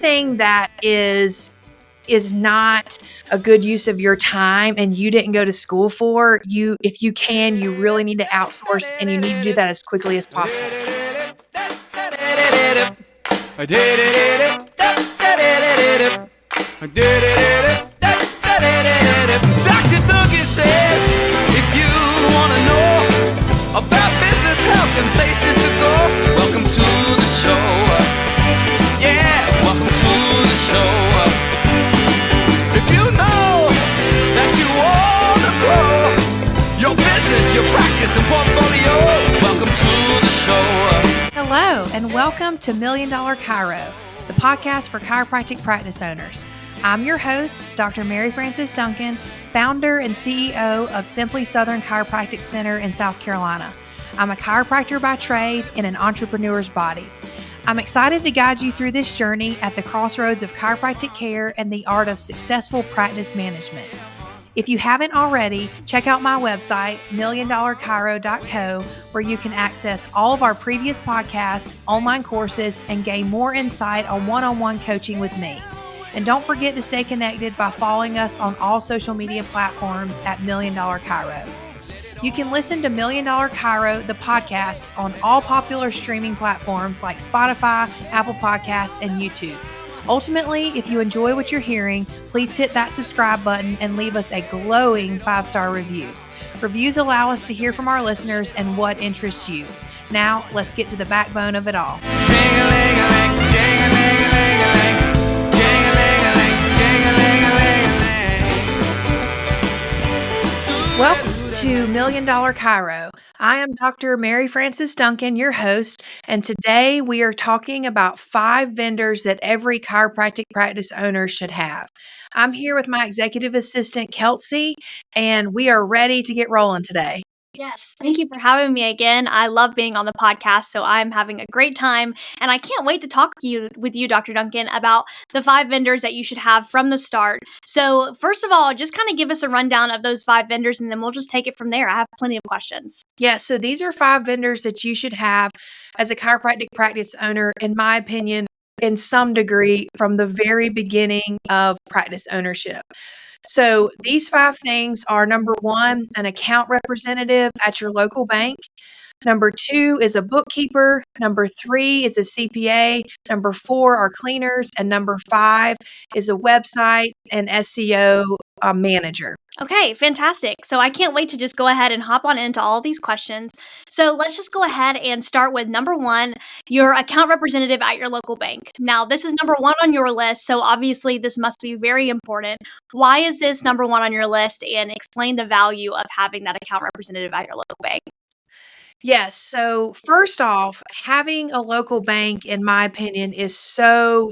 anything that is not a good use of your time and you didn't go to school for, if you can, you really need to outsource, and you need to do that as quickly as possible. Dr. Duncan says, if you want to know about business, health, and places to go, welcome to the show. Yeah, welcome to the show. If you know that you want to grow your business, your practice, and portfolio, welcome to the show. Hello, and welcome to $1 Million Chiro, the podcast for chiropractic practice owners. I'm your host, Dr. Mary Frances Duncan, founder and CEO of Simply Southern Chiropractic Center in South Carolina. I'm a chiropractor by trade and an entrepreneur's body. I'm excited to guide you through this journey at the crossroads of chiropractic care and the art of successful practice management. If you haven't already, check out my website, milliondollarchiro.co, where you can access all of our previous podcasts, online courses, and gain more insight on one-on-one coaching with me. And don't forget to stay connected by following us on all social media platforms at $1 Million Chiro. You can listen to $1 Million Chiro, the podcast, on all popular streaming platforms like Spotify, Apple Podcasts, and YouTube. Ultimately, if you enjoy what you're hearing, please hit that subscribe button and leave us a glowing 5-star review. Reviews allow us to hear from our listeners and what interests you. Now, let's get to the backbone of it all. Welcome to $1 Million Chiro. I am Dr. Mary Frances Duncan, your host, and today we are talking about 5 vendors that every chiropractic practice owner should have. I'm here with my executive assistant, Kelsey, and we are ready to get rolling today. Yes, thank you for having me again. I love being on the podcast, so I'm having a great time, and I can't wait to talk with you, Dr. Duncan, about the 5 vendors that you should have from the start. So first of all, just kind of give us a rundown of those 5 vendors, and then we'll just take it from there. I have plenty of questions. Yeah, so these are 5 vendors that you should have as a chiropractic practice owner, in my opinion, in some degree from the very beginning of practice ownership. So these 5 things are: number 1, an account representative at your local bank. Number 2 is a bookkeeper. Number 3 is a CPA. Number 4 are cleaners. And number 5 is a website and SEO manager. Okay, fantastic. So I can't wait to just go ahead and hop on into all these questions. So let's just go ahead and start with number 1, your account representative at your local bank. Now, this is number 1 on your list, so obviously this must be very important. Why is this number 1 on your list, and explain the value of having that account representative at your local bank? Yes. So first off, having a local bank, in my opinion, is so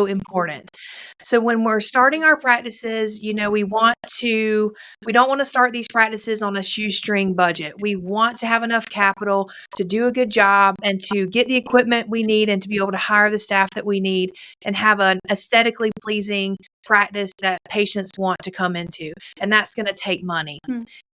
important. So when we're starting our practices, we don't want to start these practices on a shoestring budget. We want to have enough capital to do a good job and to get the equipment we need and to be able to hire the staff that we need and have an aesthetically pleasing practice that patients want to come into. And that's going to take money.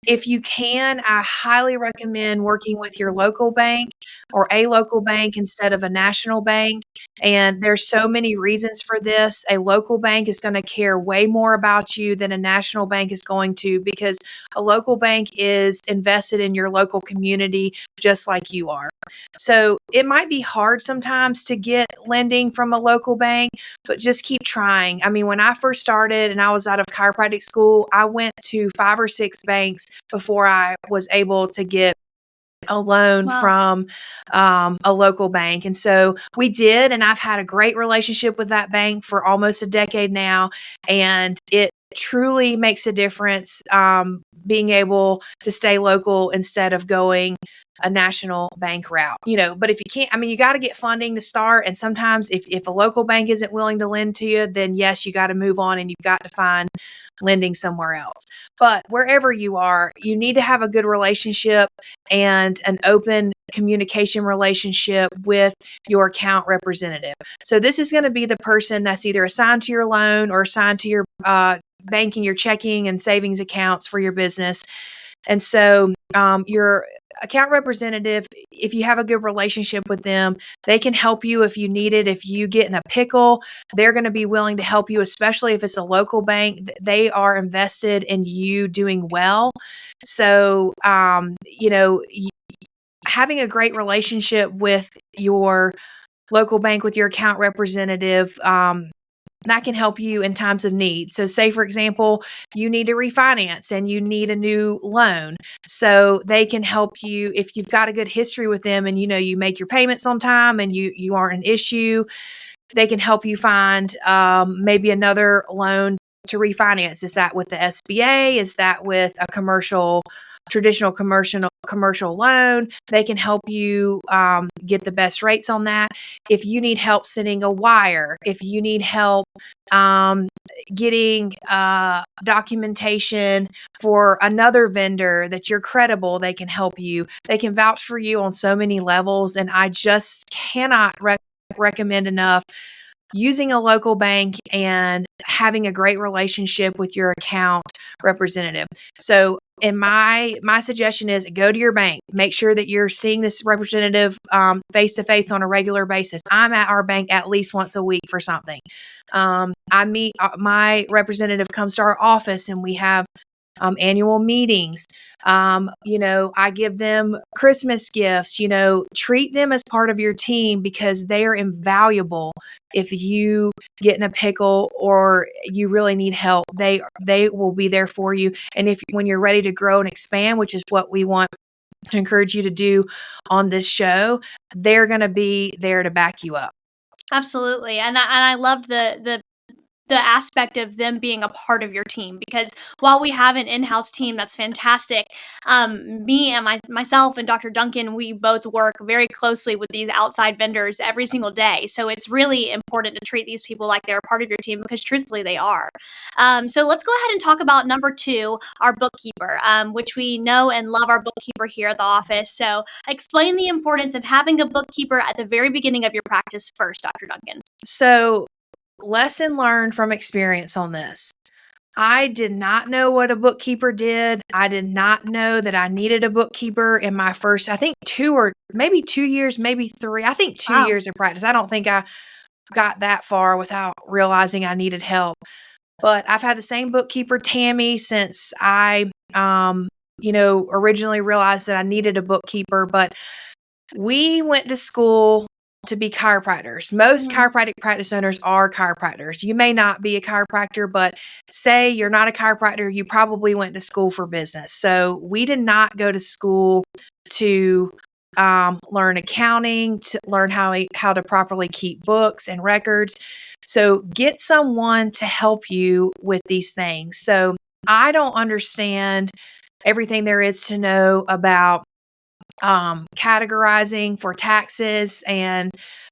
If you can, I highly recommend working with your local bank or a local bank instead of a national bank. And there's so many reasons for this. A local bank is going to care way more about you than a national bank is going to, because a local bank is invested in your local community just like you are. So it might be hard sometimes to get lending from a local bank, but just keep trying. I mean, when I first started and I was out of chiropractic school, I went to 5 or 6 banks before I was able to get a loan from a local bank. And so we did, and I've had a great relationship with that bank for almost a decade now, and it truly makes a difference being able to stay local instead of going a national bank route. But if you can't, you got to get funding to start. And sometimes if a local bank isn't willing to lend to you, then yes, you got to move on and you've got to find lending somewhere else. But wherever you are, you need to have a good relationship and an open communication relationship with your account representative. So this is going to be the person that's either assigned to your loan or assigned to your banking, your checking and savings accounts for your business. And so your account representative, if you have a good relationship with them, they can help you if you need it. If you get in a pickle, they're going to be willing to help you, especially if it's a local bank. They are invested in you doing well. So, having a great relationship with your local bank, with your account representative, that can help you in times of need. So say, for example, you need to refinance and you need a new loan. So they can help you if you've got a good history with them and you make your payments on time and you aren't an issue. They can help you find maybe another loan to refinance. Is that with the SBA? Is that with a traditional commercial loan? They can help you get the best rates on that. If you need help sending a wire, if you need help getting documentation for another vendor that you're credible, they can help you. They can vouch for you on so many levels, and I just cannot recommend enough using a local bank and having a great relationship with your account representative. So, in my suggestion is go to your bank. Make sure that you're seeing this representative face to face on a regular basis. I'm at our bank at least once a week for something. I meet my representative comes to our office and we have annual meetings. I give them Christmas gifts. Treat them as part of your team because they are invaluable. If you get in a pickle or you really need help, they will be there for you. And when you're ready to grow and expand, which is what we want to encourage you to do on this show, they're going to be there to back you up. Absolutely. And I love the aspect of them being a part of your team, because while we have an in-house team that's fantastic, me and myself and Dr. Duncan, we both work very closely with these outside vendors every single day. So it's really important to treat these people like they're a part of your team, because truthfully they are. So let's go ahead and talk about number 2, our bookkeeper, which we know and love our bookkeeper here at the office. So explain the importance of having a bookkeeper at the very beginning of your practice first, Dr. Duncan. So, lesson learned from experience on this. I did not know what a bookkeeper did. I did not know that I needed a bookkeeper in my first, I think 2 or maybe 2 years, maybe 3. I think 2 years of practice. I don't think I got that far without realizing I needed help. But I've had the same bookkeeper, Tammy, since I, originally realized that I needed a bookkeeper. But we went to school to be chiropractors. Most chiropractic practice owners are chiropractors. You may not be a chiropractor, but say you're not a chiropractor, you probably went to school for business. So we did not go to school to learn accounting, to learn how to properly keep books and records. So get someone to help you with these things. So I don't understand everything there is to know about categorizing for taxes and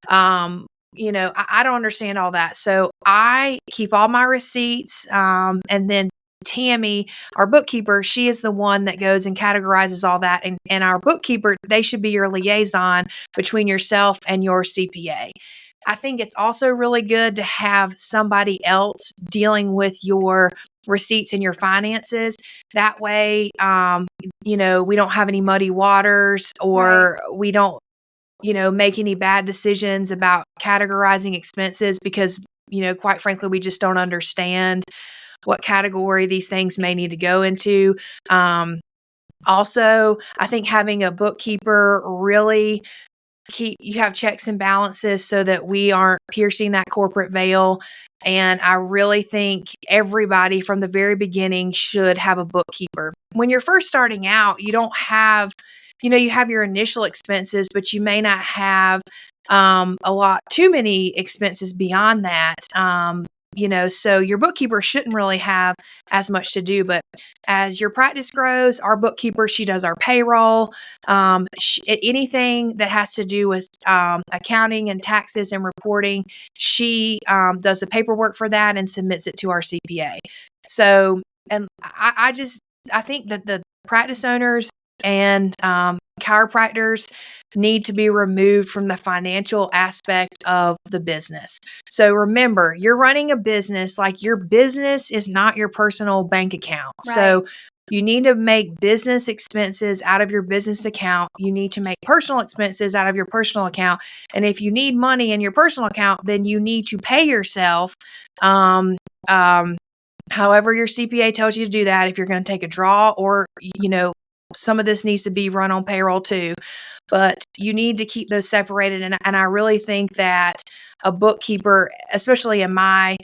I don't understand all that. So I keep all my receipts, and then Tammy, our bookkeeper, she is the one that goes and categorizes all that. And our bookkeeper, they should be your liaison between yourself and your CPA. I think it's also really good to have somebody else dealing with your receipts and your finances. That way, we don't have any muddy waters, or we don't, make any bad decisions about categorizing expenses because, quite frankly, we just don't understand what category these things may need to go into. Also, I think having a bookkeeper really you have checks and balances so that we aren't piercing that corporate veil. And I really think everybody from the very beginning should have a bookkeeper. When you're first starting out, you don't have, you have your initial expenses, but you may not have too many expenses beyond that. So your bookkeeper shouldn't really have as much to do, but as your practice grows, our bookkeeper, she does our payroll, anything that has to do with accounting and taxes and reporting, she does the paperwork for that and submits it to our CPA. So, and I think that the practice owners and chiropractors need to be removed from the financial aspect of the business. So remember, you're running a business. Like, your business is not your personal bank account. Right. So You need to make business expenses out of your business account. You need to make personal expenses out of your personal account. And if you need money in your personal account, then you need to pay yourself. However, your CPA tells you to do that, if you're going to take a draw, or, some of this needs to be run on payroll too, but you need to keep those separated. And I really think that a bookkeeper, especially in my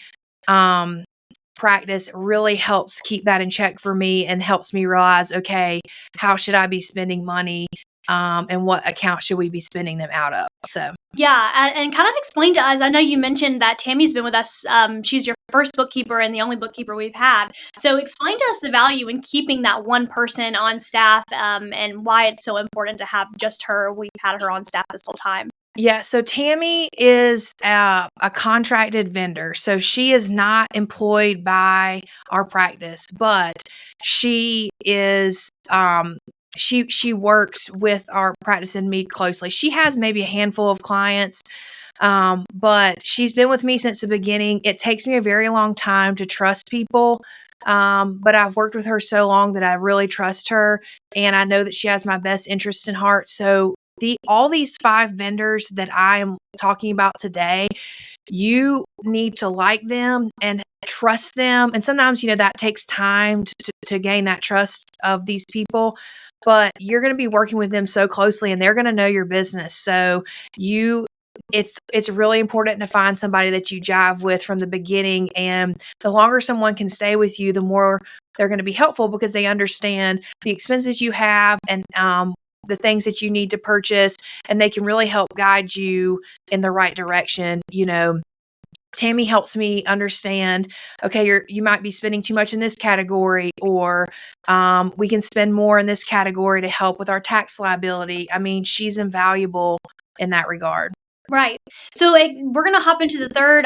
practice, really helps keep that in check for me and helps me realize, okay, how should I be spending money? And what account should we be spending them out of? So, yeah, and kind of explain to us. I know you mentioned that Tammy's been with us. She's your first bookkeeper and the only bookkeeper we've had. So explain to us the value in keeping that one person on staff, and why it's so important to have just her. We've had her on staff this whole time. yeah, so Tammy is a contracted vendor. So she is not employed by our practice, but she is she works with our practice and me closely. She has maybe a handful of clients, but she's been with me since the beginning. It takes me a very long time to trust people, but I've worked with her so long that I really trust her, and I know that she has my best interests in heart. So all these 5 vendors that I am talking about today, you need to like them and trust them. And sometimes, that takes time to gain that trust of these people, but you're going to be working with them so closely, and they're going to know your business. So it's really important to find somebody that you jive with from the beginning. And the longer someone can stay with you, the more they're going to be helpful, because they understand the expenses you have, and the things that you need to purchase, and they can really help guide you in the right direction. Tammy helps me understand, okay, you might be spending too much in this category, or we can spend more in this category to help with our tax liability. I mean, she's invaluable in that regard. Right. So we're going to hop into the third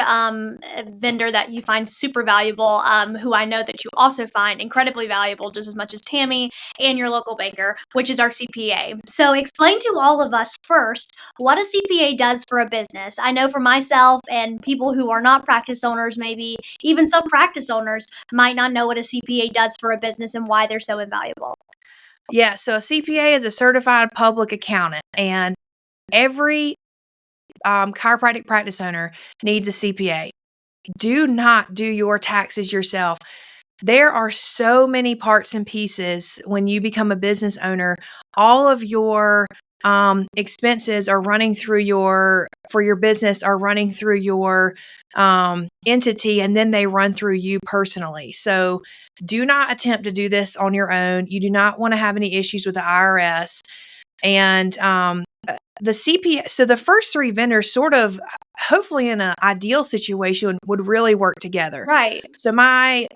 vendor that you find super valuable, who I know that you also find incredibly valuable, just as much as Tammy and your local banker, which is our CPA. So explain to all of us first what a CPA does for a business. I know for myself and people who are not practice owners, maybe even some practice owners might not know what a CPA does for a business and why they're so invaluable. Yeah, so a CPA is a certified public accountant, and every chiropractic practice owner needs a CPA. Do not do your taxes yourself. There are so many parts and pieces when you become a business owner. All of your expenses are running through for your business, are running through your entity, and then they run through you personally. So do not attempt to do this on your own. You do not want to have any issues with the IRS. And the CPA, so the first 3 vendors sort of, hopefully in an ideal situation, would really work together. Right. So my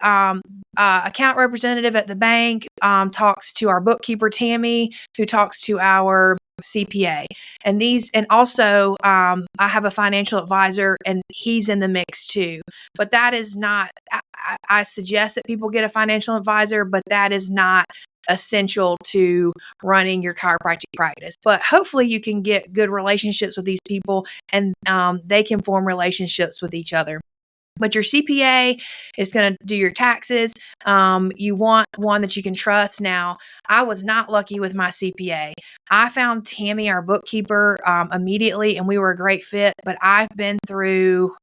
account representative at the bank talks to our bookkeeper, Tammy, who talks to our CPA. And also I have a financial advisor, and he's in the mix too. But that is not, I suggest that people get a financial advisor, but that is not essential to running your chiropractic practice. But hopefully you can get good relationships with these people, and they can form relationships with each other. But your CPA is going to do your taxes. You want one that you can trust. Now, I was not lucky with my CPA. I found Tammy, our bookkeeper, immediately, and we were a great fit. But I've been through,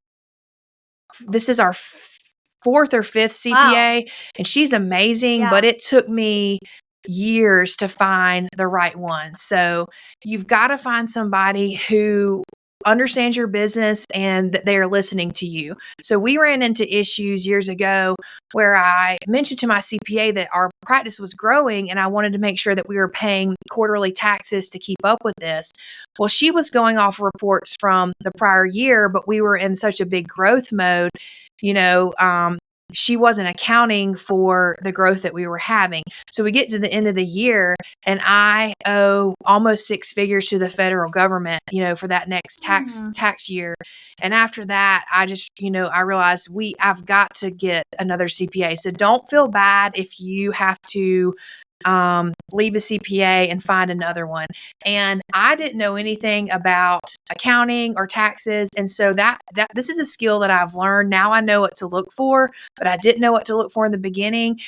this is our 4th or 5th CPA, and she's amazing, Yeah. but it took me years to find the right one. So you've got to find somebody who understands your business and that they are listening to you. So we ran into issues years ago where I mentioned to my CPA that our practice was growing, and I wanted to make sure that we were paying quarterly taxes to keep up with this. Well, she was going off reports from the prior year, but we were in such a big growth mode, she wasn't accounting for the growth that we were having. So we get to the end of the year, and I owe almost 6 figures to the federal government, for that next tax year. And after that, I just, I realized I've got to get another CPA. So don't feel bad if you have to leave a CPA and find another one. And I didn't know anything about accounting or taxes. And so that this is a skill that I've learned. Now I know what to look for, but I didn't know what to look for in the beginning.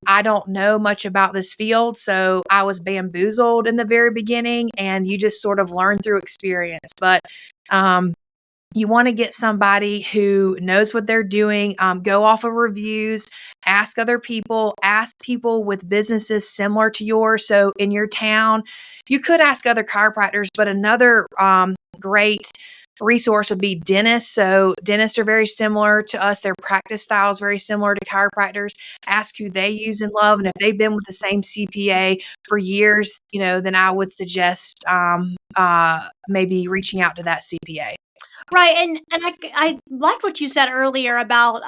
I don't know much about this field, so I was bamboozled in the very beginning, and you just sort of learn through experience. But you want to get somebody who knows what they're doing. Go off of reviews, ask other people, ask people with businesses similar to yours. So in your town, you could ask other chiropractors, but another great resource would be dentists. So dentists are very similar to us. Their practice style is very similar to chiropractors. Ask who they use and love. And if they've been with the same CPA for years, then I would suggest maybe reaching out to that CPA. Right, and I liked what you said earlier about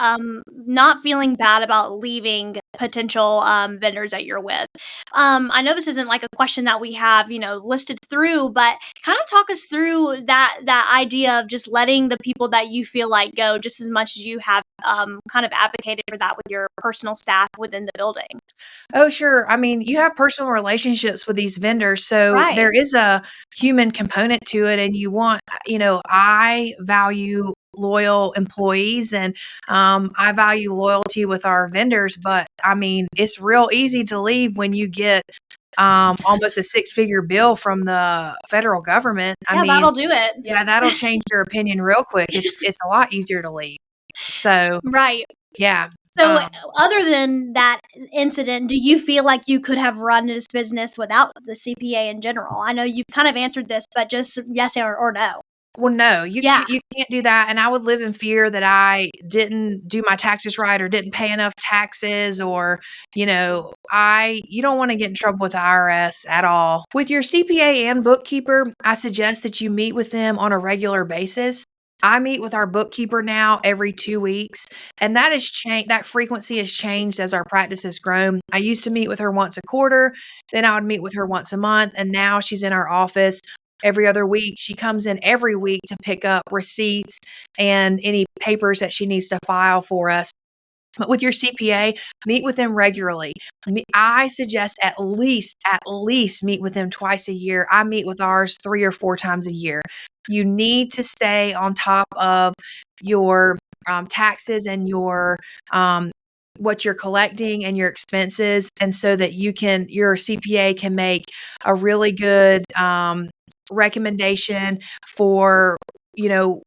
not feeling bad about leaving potential vendors that you're with. I know this isn't like a question that we have, listed through, but kind of talk us through that idea of just letting the people that you feel like go just as much as you have kind of advocated for that with your personal staff within the building. Oh, sure. I mean, you have personal relationships with these vendors, so Right. there is a human component to it, and I value loyal employees, and I value loyalty with our vendors, but I mean, it's real easy to leave when you get almost a six-figure bill from the federal government. I Yeah, mean, that'll do it. yeah, that'll change your opinion real quick. It's a lot easier to leave. So, Right. yeah. So, other than that incident, do you feel like you could have run this business without the CPA in general? I know you've kind of answered this, but just yes or no. Well, no, you Yeah. can't do that, and I would live in fear that I didn't do my taxes right or didn't pay enough taxes, or, you don't wanna get in trouble with the IRS at all. With your CPA and bookkeeper, I suggest that you meet with them on a regular basis. I meet with our bookkeeper now every 2 weeks, and that frequency has changed as our practice has grown. I used to meet with her once a quarter, then I would meet with her once a month, and now she's in our office every other week. She comes in every week to pick up receipts and any papers that she needs to file for us. But with your CPA, meet with them regularly. I suggest at least meet with them twice a year. I meet with ours 3 or 4 times a year. You need to stay on top of your taxes and your what you're collecting and your expenses, and so that your CPA can make a really good recommendation for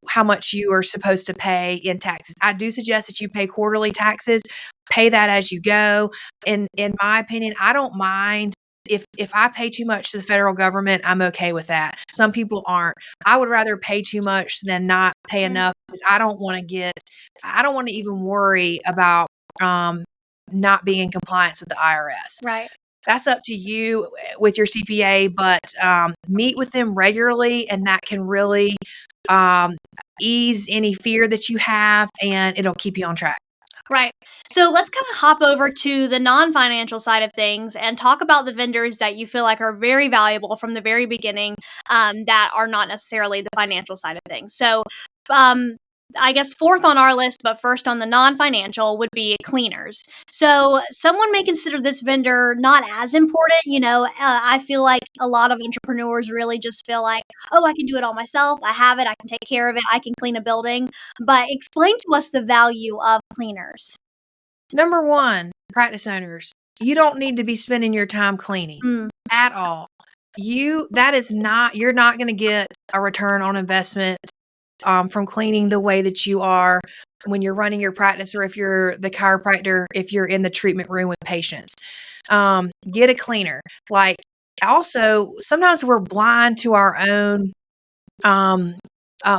how much you are supposed to pay in taxes. I do suggest that you pay quarterly taxes. Pay that as you go. In my opinion, I don't mind if I pay too much to the federal government. I'm okay with that. Some people aren't. I would rather pay too much than not pay enough, because I don't want to even worry about not being in compliance with the IRS. Right. That's up to you with your CPA, but meet with them regularly, and that can really ease any fear that you have, and it'll keep you on track. Right. So let's kind of hop over to the non-financial side of things and talk about the vendors that you feel like are very valuable from the very beginning, that are not necessarily the financial side of things. So, I guess fourth on our list, but first on the non-financial would be cleaners. So someone may consider this vendor not as important. I feel like a lot of entrepreneurs really just feel like, oh, I can do it all myself. I have it. I can take care of it. I can clean a building. But explain to us the value of cleaners. Number one, practice owners, you don't need to be spending your time cleaning at all. You're not going to get a return on investment from cleaning the way that you are when you're running your practice, or if you're the chiropractor, if you're in the treatment room with patients. Get a cleaner. Also, sometimes we're blind to our own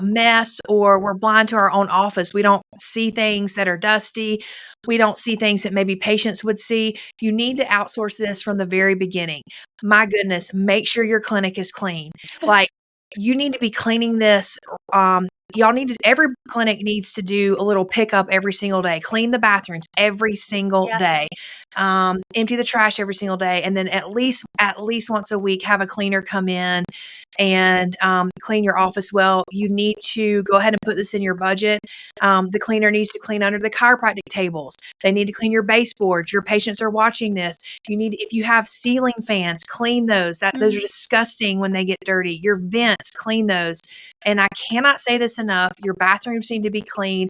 mess, or we're blind to our own office. We don't see things that are dusty. We don't see things that maybe patients would see. You need to outsource this from the very beginning. My goodness, make sure your clinic is clean. You need to be cleaning this every clinic needs to do a little pickup every single day, clean the bathrooms every single day, empty the trash every single day, and then at least once a week have a cleaner come in and clean your office well. You need to go ahead and put this in your budget. The cleaner needs to clean under the chiropractic tables. They need to clean your baseboards. Your patients are watching this. If you have ceiling fans, clean those. Those are disgusting when they get dirty. Your vents, clean those. And I cannot say this enough. Your bathrooms need to be clean.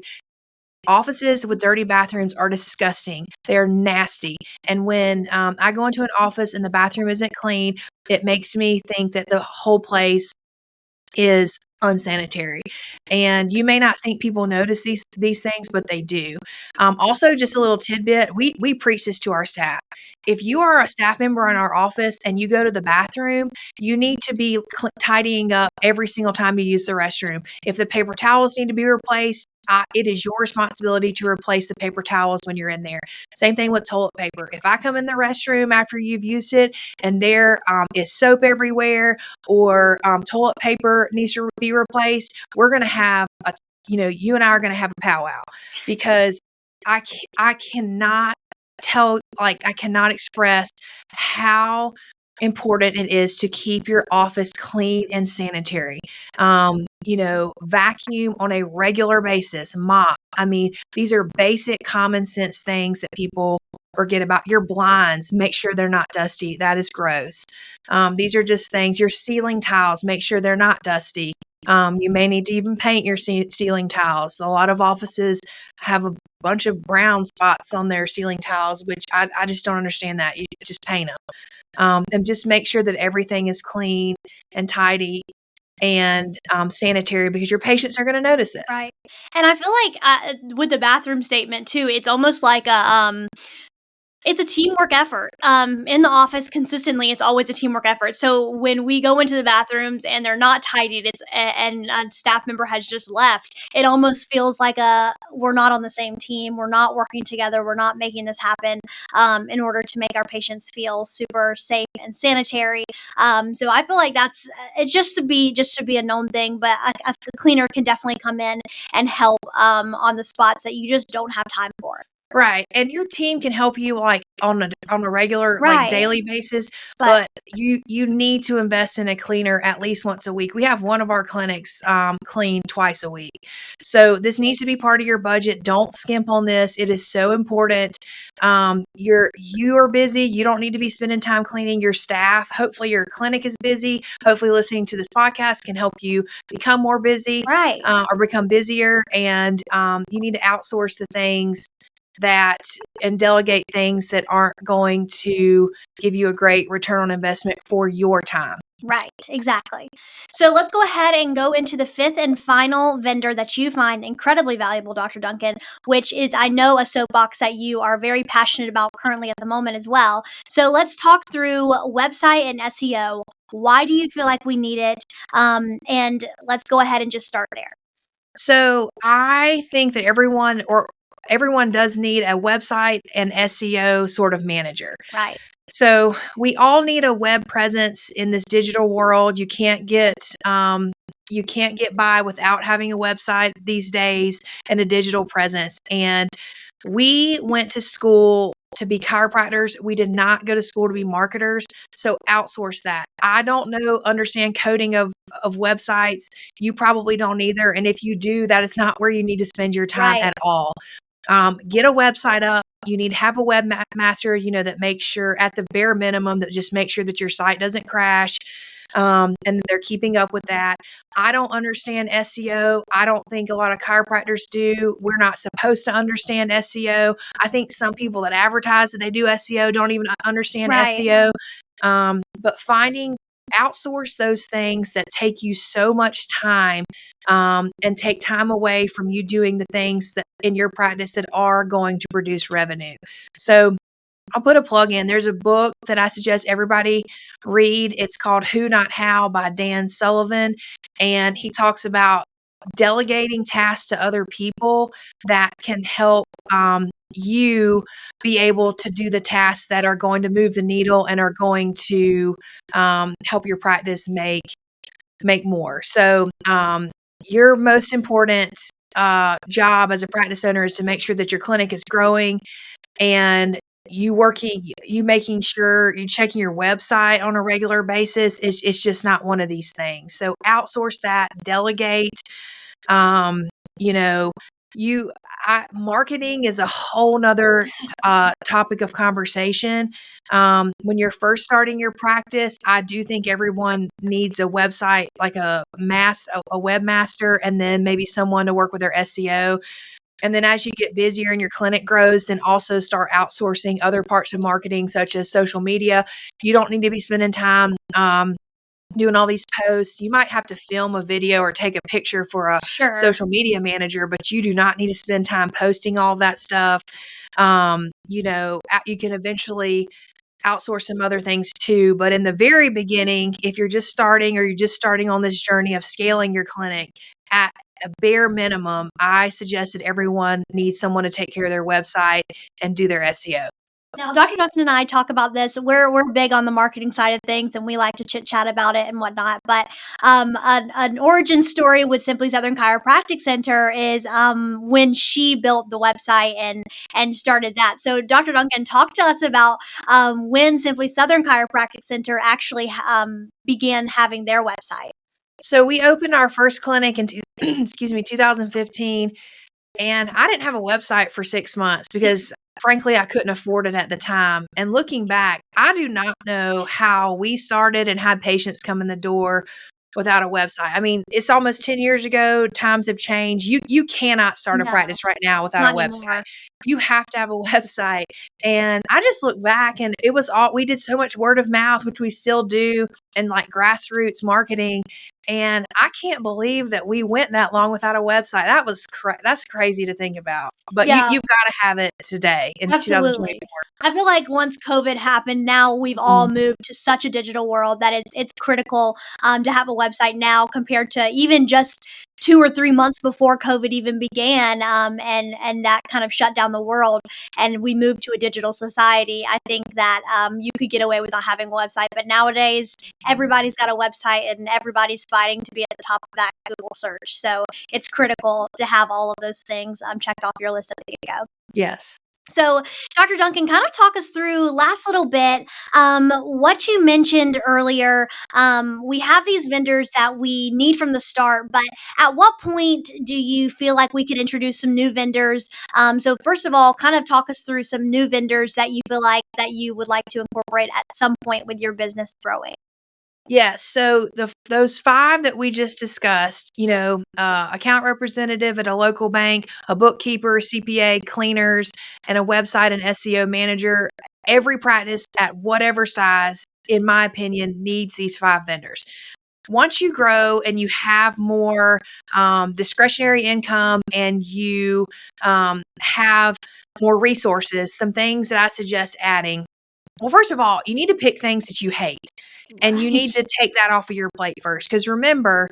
Offices with dirty bathrooms are disgusting. They're nasty. And when I go into an office and the bathroom isn't clean, it makes me think that the whole place is unsanitary. And you may not think people notice these things, but they do. Also, just a little tidbit, we preach this to our staff. If you are a staff member in our office and you go to the bathroom, you need to be tidying up every single time you use the restroom. If the paper towels need to be replaced, it is your responsibility to replace the paper towels when you're in there. Same thing with toilet paper. If I come in the restroom after you've used it and there is soap everywhere or toilet paper needs to be replaced, we're going to have you and I are going to have a powwow, because I cannot I cannot express how important it is to keep your office clean and sanitary. Vacuum on a regular basis, mop. I mean, these are basic common sense things that people forget about. Your blinds, make sure they're not dusty. That is gross. These are just things. Your ceiling tiles, make sure they're not dusty. You may need to even paint your ceiling tiles. A lot of offices have a bunch of brown spots on their ceiling tiles, which I just don't understand that. You just paint them. And just make sure that everything is clean and tidy and sanitary, because your patients are going to notice this. Right. And I feel like with the bathroom statement too, it's almost like it's a teamwork effort. In the office, consistently, it's always a teamwork effort. So when we go into the bathrooms and they're not tidied, and a staff member has just left, it almost feels like we're not on the same team. We're not working together. We're not making this happen in order to make our patients feel super safe and sanitary. So I feel like it's just to be a known thing. But a cleaner can definitely come in and help on the spots that you just don't have time for. Right. And your team can help you on a regular, daily basis, but you need to invest in a cleaner at least once a week. We have one of our clinics clean twice a week. So this needs to be part of your budget. Don't skimp on this. It is so important. You are busy. You don't need to be spending time cleaning. Your staff, hopefully your clinic is busy. Hopefully listening to this podcast can help you become more busy, or become busier. And you need to outsource the things and delegate things that aren't going to give you a great return on investment for your time. Right, exactly. So let's go ahead and go into the fifth and final vendor that you find incredibly valuable, Dr. Duncan, which is, I know, a soapbox that you are very passionate about currently at the moment as well. So let's talk through website and SEO. Why do you feel like we need it? And let's go ahead and just start there. So I think that everyone does need a website and SEO sort of manager. Right. So we all need a web presence in this digital world. You can't get by without having a website these days and a digital presence. And we went to school to be chiropractors. We did not go to school to be marketers. So outsource that. I don't understand coding of websites. You probably don't either. And if you do, that is not where you need to spend your time at all. Get a website up. You need to have a webmaster, that makes sure, at the bare minimum, that just make sure that your site doesn't crash. And they're keeping up with that. I don't understand SEO. I don't think a lot of chiropractors do. We're not supposed to understand SEO. I think some people that advertise that they do SEO don't even understand SEO. But outsource those things that take you so much time, and take time away from you doing the things that in your practice that are going to produce revenue. So I'll put a plug in. There's a book that I suggest everybody read. It's called Who Not How by Dan Sullivan. And he talks about delegating tasks to other people that can help you be able to do the tasks that are going to move the needle and are going to help your practice make more. So your most important job as a practice owner is to make sure that your clinic is growing, and you making sure you checking your website on a regular basis. It's just not one of these things. So outsource that, delegate. Um, you know, marketing is a whole nother topic of conversation. When you're first starting your practice, I do think everyone needs a website, like a webmaster, and then maybe someone to work with their SEO. And then as you get busier and your clinic grows, then also start outsourcing other parts of marketing, such as social media. You don't need to be spending time doing all these posts. You might have to film a video or take a picture for a Sure. social media manager, but you do not need to spend time posting all that stuff. You can eventually outsource some other things too. But in the very beginning, if you're just starting or you're just starting on this journey of scaling your clinic, at a bare minimum, I suggest that everyone needs someone to take care of their website and do their SEO. Now, Dr. Duncan and I talk about this. We're big on the marketing side of things, and we like to chit chat about it and whatnot. But an origin story with Simply Southern Chiropractic Center is when she built the website and started that. So, Dr. Duncan, talk to us about when Simply Southern Chiropractic Center actually began having their website. So we opened our first clinic in 2015, and I didn't have a website for 6 months because frankly, I couldn't afford it at the time. And looking back, I do not know how we started and had patients come in the door without a website. I mean, it's almost 10 years ago. Times have changed. You cannot start a No, practice right now without a not website. anymore. You have to have a website. And I just look back, and it was we did so much word of mouth, which we still do, and like grassroots marketing. And I can't believe that we went that long without a website. That's crazy to think about. But Yeah. you've got to have it today in 2024. Absolutely. I feel like once COVID happened, now we've all moved to such a digital world that it's critical to have a website now compared to even just 2 or 3 months before COVID even began, and that kind of shut down the world, and we moved to a digital society. I think that you could get away with not having a website, but nowadays everybody's got a website and everybody's fighting to be at the top of that Google search. So it's critical to have all of those things checked off your list at the get-go. Yes. So, Dr. Duncan, kind of talk us through last little bit what you mentioned earlier. We have these vendors that we need from the start, but at what point do you feel like we could introduce some new vendors? So, first of all, kind of talk us through some new vendors that you feel like that you would like to incorporate at some point with your business growing. Yes. So those 5 that we just discussed, account representative at a local bank, a bookkeeper, a CPA, cleaners, and a website and SEO manager. Every practice at whatever size, in my opinion, needs these 5 vendors. Once you grow and you have more discretionary income and you have more resources, some things that I suggest adding. Well, first of all, you need to pick things that you hate. And you need to take that off of your plate first. Because remember,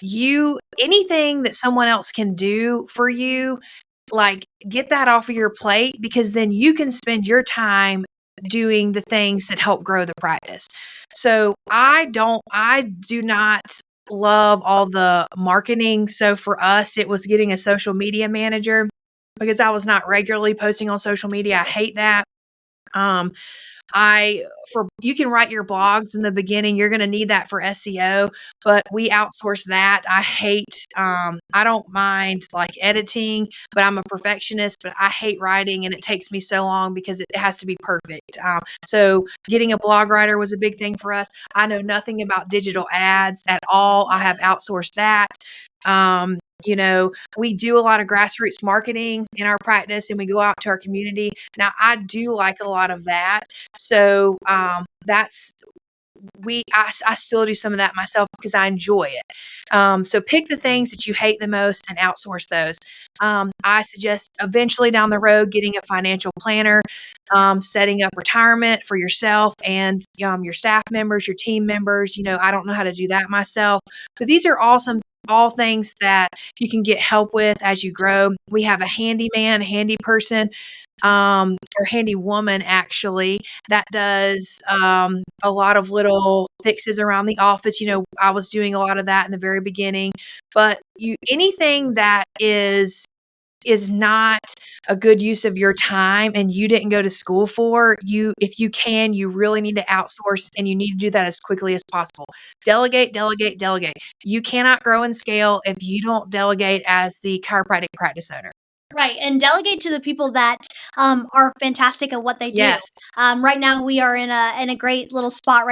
anything that someone else can do for you, like get that off of your plate, because then you can spend your time doing the things that help grow the practice. So I do not love all the marketing. So for us, it was getting a social media manager because I was not regularly posting on social media. I hate that. You can write your blogs in the beginning. You're going to need that for SEO, but we outsource that. I hate, I don't mind like editing, but I'm a perfectionist, but I hate writing and it takes me so long because it has to be perfect. So getting a blog writer was a big thing for us. I know nothing about digital ads at all. I have outsourced that. We do a lot of grassroots marketing in our practice and we go out to our community. Now, I do like a lot of that. So I still do some of that myself because I enjoy it. So pick the things that you hate the most and outsource those. I suggest eventually down the road getting a financial planner, setting up retirement for yourself and your staff members, your team members. I don't know how to do that myself, but these are all some all things that you can get help with as you grow. We have a handyman, a handy person, or handy woman actually, that does a lot of little fixes around the office. I was doing a lot of that in the very beginning, but anything that is not a good use of your time and you didn't go to school for, if you can, you really need to outsource, and you need to do that as quickly as possible. Delegate, delegate, delegate. You cannot grow and scale if you don't delegate as the chiropractic practice owner. Right, and delegate to the people that are fantastic at what they do. Yes. Right now, we are in a great little spot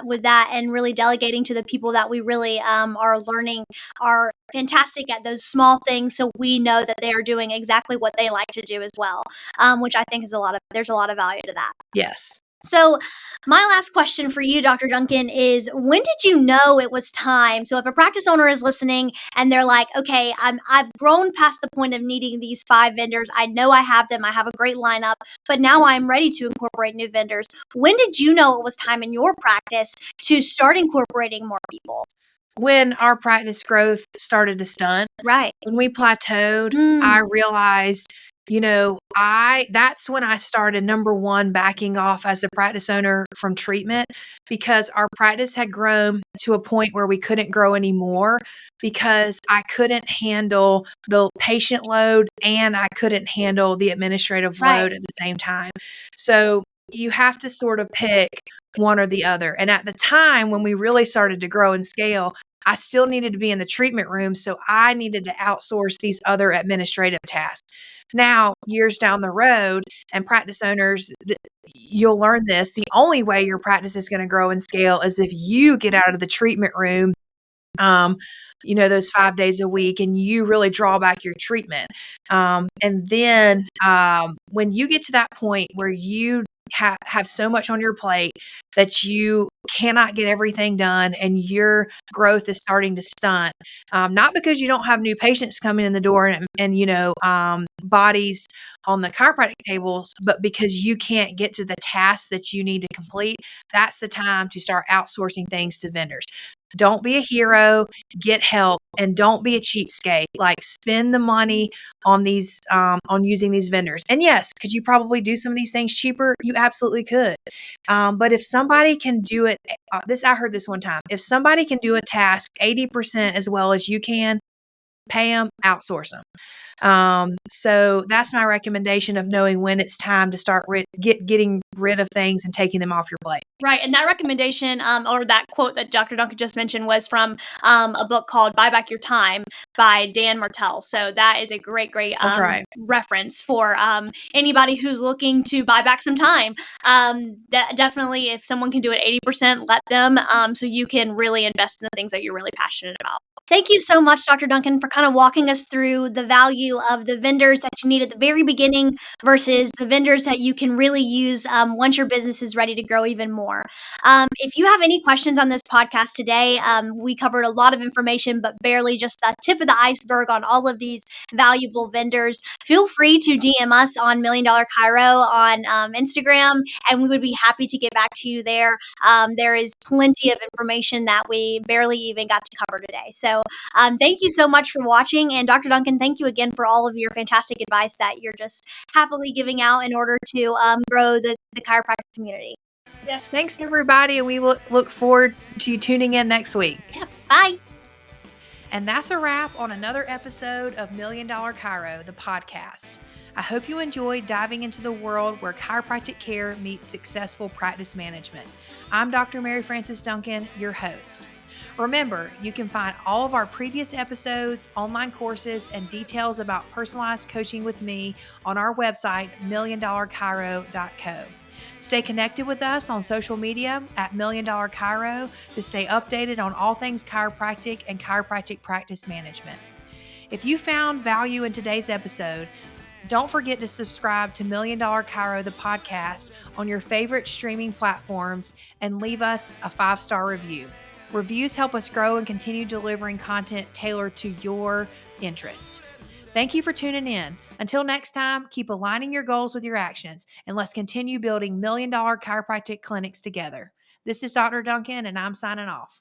with that, and really delegating to the people that we really are learning are fantastic at those small things. So we know that they are doing exactly what they like to do as well, which I think is there's a lot of value to that. Yes. So, my last question for you, Dr. Duncan, is when did you know it was time? So, if a practice owner is listening and they're like, okay, I've grown past the point of needing these 5 vendors. I know I have them. I have a great lineup, but now I'm ready to incorporate new vendors. When did you know it was time in your practice to start incorporating more people? When our practice growth started to stunt, Right. when we plateaued, I realized, that's when I started, number one, backing off as a practice owner from treatment, because our practice had grown to a point where we couldn't grow anymore because I couldn't handle the patient load and I couldn't handle the administrative load at the same time. So you have to sort of pick one or the other. And at the time when we really started to grow and scale, I still needed to be in the treatment room, so I needed to outsource these other administrative tasks. Now, years down the road, and practice owners, you'll learn this. The only way your practice is going to grow and scale is if you get out of the treatment room, those 5 days a week, and you really draw back your treatment. And then when you get to that point where you have so much on your plate that you cannot get everything done and your growth is starting to stunt, not because you don't have new patients coming in the door and bodies on the chiropractic tables, but because you can't get to the tasks that you need to complete, that's the time to start outsourcing things to vendors. Don't be a hero, get help, and don't be a cheapskate. Like, spend the money on these, on using these vendors. And yes, could you probably do some of these things cheaper? You absolutely could. But if somebody can do it, I heard this one time. If somebody can do a task 80% as well as you can, pay them, outsource them. So that's my recommendation of knowing when it's time to start getting rid of things and taking them off your plate. Right. And that recommendation, or that quote that Dr. Duncan just mentioned, was from a book called Buy Back Your Time by Dan Martell. So that is a great That's right. reference for anybody who's looking to buy back some time. Definitely, if someone can do it 80%, let them, so you can really invest in the things that you're really passionate about. Thank you so much, Dr. Duncan, for kind of walking us through the value of the vendors that you need at the very beginning versus the vendors that you can really use once your business is ready to grow even more. If you have any questions on this podcast today, we covered a lot of information, but barely just the tip of the iceberg on all of these valuable vendors. Feel free to DM us on $1 Million Chiro on Instagram, and we would be happy to get back to you there. There is plenty of information that we barely even got to cover today. So thank you so much for watching. And Dr. Duncan, thank you again for all of your fantastic advice that you're just happily giving out in order to grow the chiropractic community. Yes, thanks everybody, and we will look forward to you tuning in next week. Yeah, bye. And that's a wrap on another episode of $1 Million Chiro, the podcast. I hope you enjoyed diving into the world where chiropractic care meets successful practice management. I'm Dr. Mary Frances Duncan, your host. Remember, you can find all of our previous episodes, online courses, and details about personalized coaching with me on our website, milliondollarchiro.co. Stay connected with us on social media at $1 Million Chiro to stay updated on all things chiropractic and chiropractic practice management. If you found value in today's episode, don't forget to subscribe to $1 Million Chiro, the podcast, on your favorite streaming platforms and leave us a 5-star review. Reviews help us grow and continue delivering content tailored to your interest. Thank you for tuning in. Until next time, keep aligning your goals with your actions, and let's continue building $1 Million chiropractic clinics together. This is Dr. Duncan, and I'm signing off.